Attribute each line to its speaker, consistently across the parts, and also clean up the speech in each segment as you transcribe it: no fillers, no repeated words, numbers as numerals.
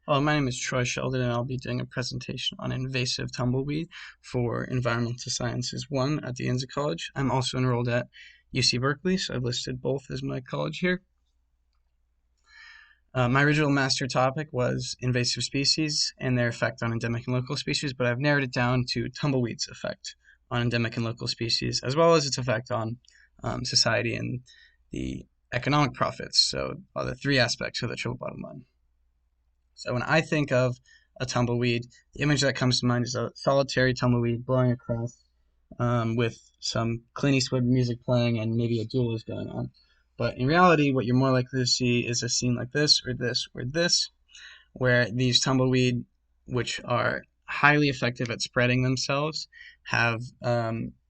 Speaker 1: Hello, my name is Troy Sheldon, and I'll be doing a presentation on invasive tumbleweed for Environmental Sciences 1 at the Anza College. I'm also enrolled at UC Berkeley, so I've listed both as my college here. My original master topic was invasive species and their effect on endemic and local species, but I've narrowed it down to tumbleweed's effect on endemic and local species, as well as its effect on society and the economic profits, so the three aspects of the triple bottom line. So when I think of a tumbleweed, the image that comes to mind is a solitary tumbleweed blowing across with some Clint Eastwood music playing and maybe a duel is going on. But in reality, what you're more likely to see is a scene like this, or this, or this, where these tumbleweed, which are highly effective at spreading themselves, have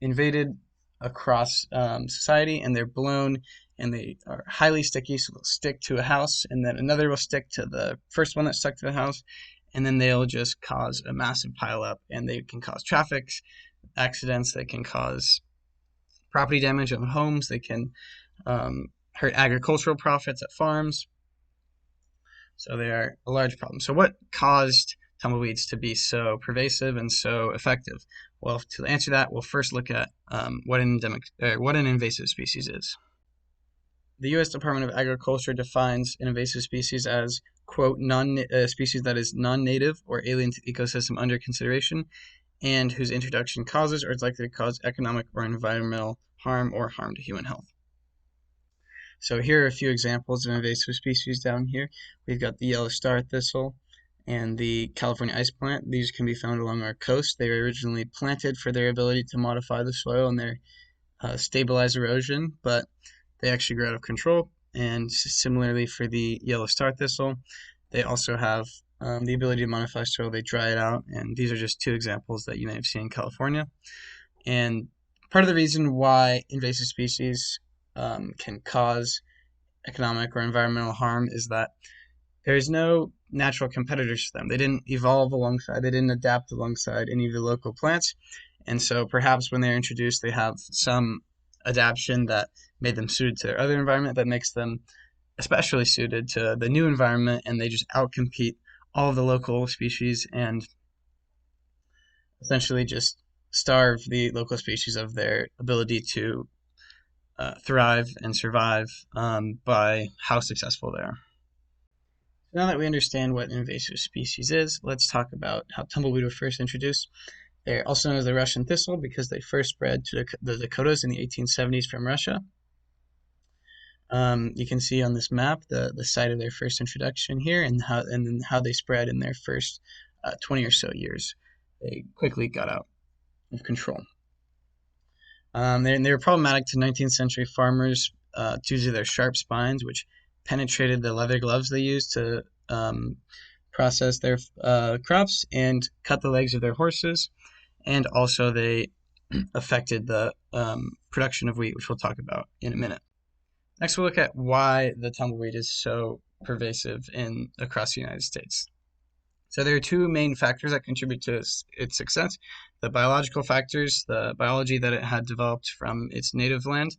Speaker 1: invaded across society, and they're blown, and they are highly sticky, so they'll stick to a house, and then another will stick to the first one that stuck to the house, and then they'll just cause a massive pileup, and they can cause traffic accidents, they can cause property damage on homes, they can hurt agricultural profits at farms. So they are a large problem. So what caused tumbleweeds to be so pervasive and so effective? Well, to answer that, we'll first look at what an invasive species is. The U.S. Department of Agriculture defines an invasive species as, quote, species that is non-native or alien to the ecosystem under consideration and whose introduction causes or is likely to cause economic or environmental harm or harm to human health. So here are a few examples of invasive species down here. We've got the yellow star thistle and the California ice plant. These can be found along our coast. They were originally planted for their ability to modify the soil and their stabilize erosion, but they actually grew out of control. And similarly for the yellow star thistle, they also have the ability to modify soil. They dry it out, and these are just two examples that you may have seen in California. And part of the reason why invasive species can cause economic or environmental harm is that there's no natural competitors to them. They didn't evolve alongside, they didn't adapt alongside any of the local plants. And so perhaps when they're introduced, they have some adaptation that made them suited to their other environment that makes them especially suited to the new environment, and they just outcompete all of the local species and essentially just starve the local species of their ability to thrive and survive by how successful they are. Now that we understand what an invasive species is, let's talk about how tumbleweed were first introduced. They're also known as the Russian thistle because they first spread to the Dakotas in the 1870s from Russia. You can see on this map the site of their first introduction here and then how they spread in their first 20 or so years. They quickly got out of control. They were problematic to 19th century farmers due to their sharp spines, which penetrated the leather gloves they used to process their crops and cut the legs of their horses. And also they affected the production of wheat, which we'll talk about in a minute. Next, we'll look at why the tumbleweed is so pervasive across the United States. So there are two main factors that contribute to its success. The biological factors, the biology that it had developed from its native land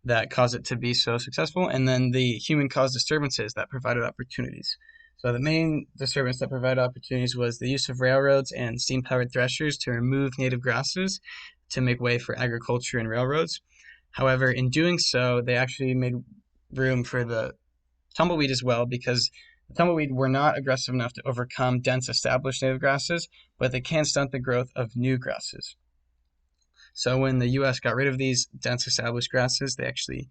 Speaker 1: that caused it to be so successful, and then the human-caused disturbances that provided opportunities. So the main disturbance that provided opportunities was the use of railroads and steam-powered threshers to remove native grasses to make way for agriculture and railroads. However, in doing so, they actually made room for the tumbleweed as well, because the tumbleweed were not aggressive enough to overcome dense established native grasses, but they can stunt the growth of new grasses. So when the U.S. got rid of these dense established grasses, they actually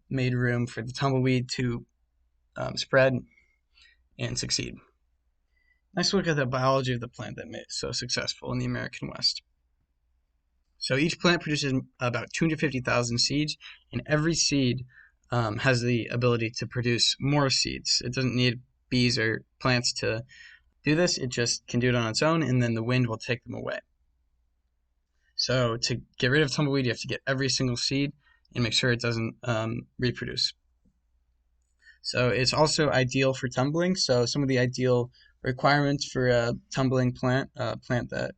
Speaker 1: made room for the tumbleweed to spread and succeed. Let's look at the biology of the plant that made it so successful in the American West. So each plant produces about 250,000 seeds, and every seed has the ability to produce more seeds. It doesn't need bees or plants to do this. It just can do it on its own, and then the wind will take them away. So to get rid of tumbleweed, you have to get every single seed and make sure it doesn't reproduce. So it's also ideal for tumbling. So some of the ideal requirements for a tumbling plant, a plant that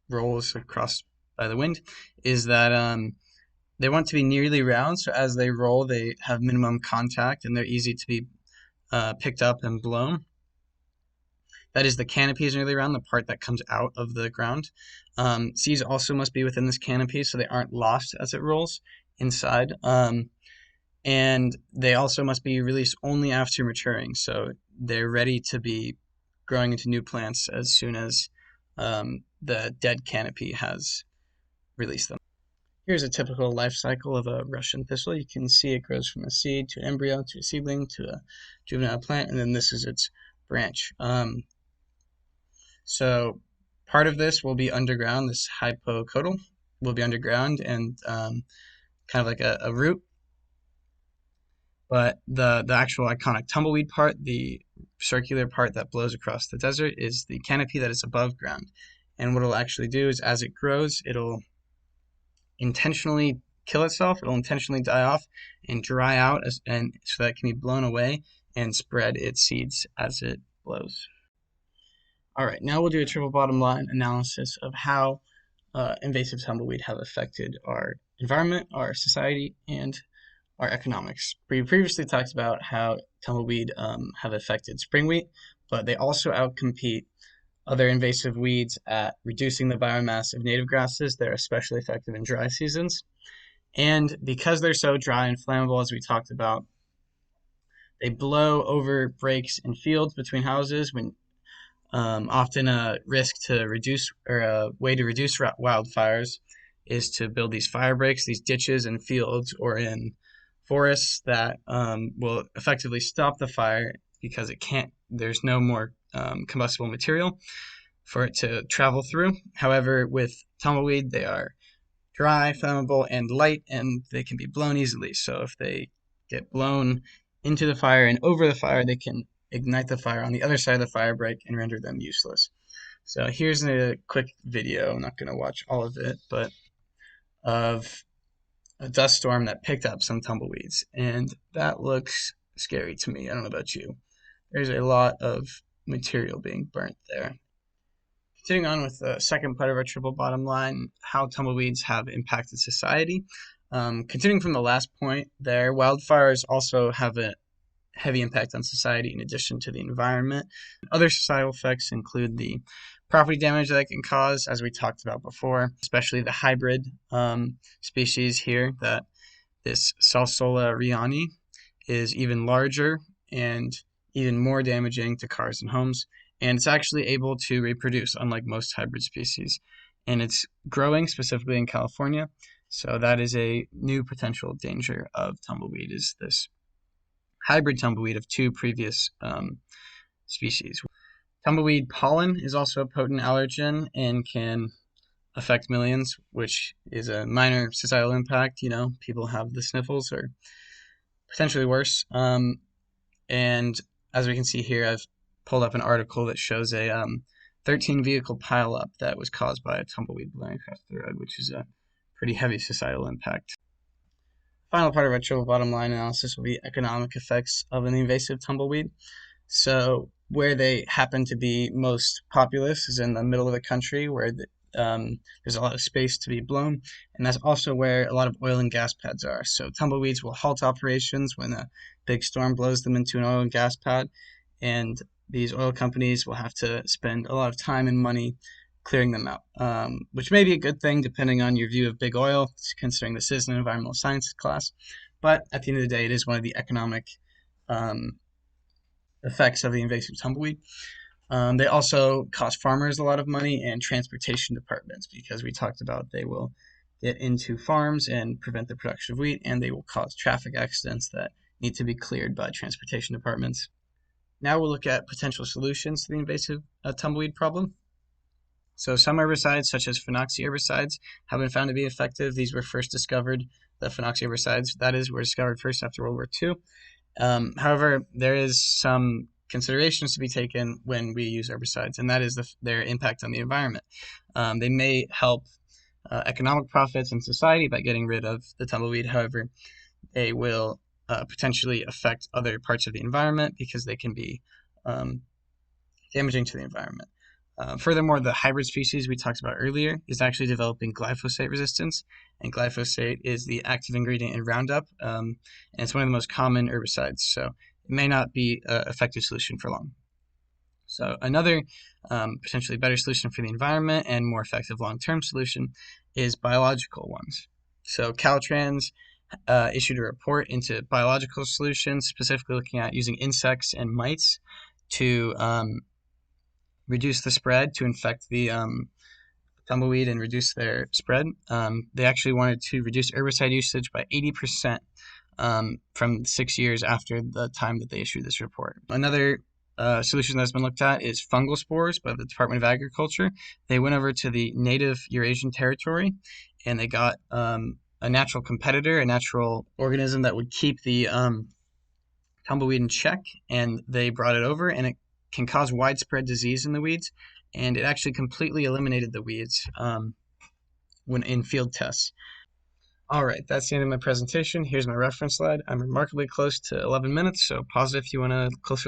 Speaker 1: rolls across by the wind, is that they want to be nearly round, so as they roll, they have minimum contact and they're easy to be picked up and blown. That is, the canopy is nearly round, the part that comes out of the ground. Seeds also must be within this canopy so they aren't lost as it rolls inside. And they also must be released only after maturing, so they're ready to be growing into new plants as soon as the dead canopy has released them. Here's a typical life cycle of a Russian thistle. You can see it grows from a seed to an embryo to a seedling to a juvenile plant, and then this is its branch. So part of this will be underground. This hypocotyl will be underground and kind of like a root. But the actual iconic tumbleweed part, the circular part that blows across the desert, is the canopy that is above ground. And what it'll actually do is, as it grows, it'll intentionally kill itself. It'll intentionally die off and dry out, and so that it can be blown away and spread its seeds as it blows. All right, now we'll do a triple bottom line analysis of how invasive tumbleweed have affected our environment, our society, and our economics. We previously talked about how tumbleweed have affected spring wheat, but they also outcompete other invasive weeds at reducing the biomass of native grasses. They're especially effective in dry seasons. And because they're so dry and flammable, as we talked about, they blow over breaks in fields between houses when often a risk to reduce, or a way to reduce wildfires is to build these fire breaks, these ditches in fields or in forests that will effectively stop the fire because there's no more combustible material for it to travel through. However, with tumbleweed, they are dry, flammable, and light, and they can be blown easily. So if they get blown into the fire and over the fire, they can ignite the fire on the other side of the fire break and render them useless. So here's a quick video, I'm not going to watch all of it, but of a dust storm that picked up some tumbleweeds, and that looks scary to me. I don't know about you. There's a lot of material being burnt there. Continuing on with the second part of our triple bottom line, how tumbleweeds have impacted society. Continuing from the last point there, wildfires also have a heavy impact on society in addition to the environment. Other societal effects include the property damage that it can cause, as we talked about before, especially the hybrid species here, that this Salsola riani is even larger and even more damaging to cars and homes. And it's actually able to reproduce, unlike most hybrid species. And it's growing, specifically in California. So that is a new potential danger of tumbleweed, is this hybrid tumbleweed of two previous species. Tumbleweed pollen is also a potent allergen and can affect millions, which is a minor societal impact. You know, people have the sniffles or potentially worse. And as we can see here, I've pulled up an article that shows a 13 vehicle pileup that was caused by a tumbleweed blowing across the road, which is a pretty heavy societal impact. Final part of our triple bottom line analysis will be economic effects of an invasive tumbleweed. So where they happen to be most populous is in the middle of the country, where there's a lot of space to be blown, and that's also where a lot of oil and gas pads are. So tumbleweeds will halt operations when a big storm blows them into an oil and gas pad, and these oil companies will have to spend a lot of time and money clearing them out, which may be a good thing depending on your view of big oil, considering this is an environmental sciences class. But at the end of the day, it is one of the economic effects of the invasive tumbleweed. They also cost farmers a lot of money and transportation departments, because we talked about they will get into farms and prevent the production of wheat, and they will cause traffic accidents that need to be cleared by transportation departments. Now we'll look at potential solutions to the invasive tumbleweed problem. So some herbicides, such as phenoxy herbicides, have been found to be effective. These were first discovered, the phenoxy herbicides, that is, were discovered first after World War II. However, there is some considerations to be taken when we use herbicides, and that is their impact on the environment. They may help economic profits in society by getting rid of the tumbleweed. However, they will potentially affect other parts of the environment because they can be damaging to the environment. Furthermore, the hybrid species we talked about earlier is actually developing glyphosate resistance, and glyphosate is the active ingredient in Roundup, and it's one of the most common herbicides, so it may not be an effective solution for long. So another potentially better solution for the environment and more effective long-term solution is biological ones. So Caltrans issued a report into biological solutions, specifically looking at using insects and mites to reduce the spread, to infect the tumbleweed and reduce their spread. They actually wanted to reduce herbicide usage by 80% from 6 years after the time that they issued this report. Another solution that's been looked at is fungal spores by the Department of Agriculture. They went over to the native Eurasian territory and they got a natural competitor, a natural organism that would keep the tumbleweed in check, and they brought it over, and it can cause widespread disease in the weeds, and it actually completely eliminated the weeds when in field tests. All right, that's the end of my presentation. Here's my reference slide. I'm remarkably close to 11 minutes, so pause it if you want a closer look.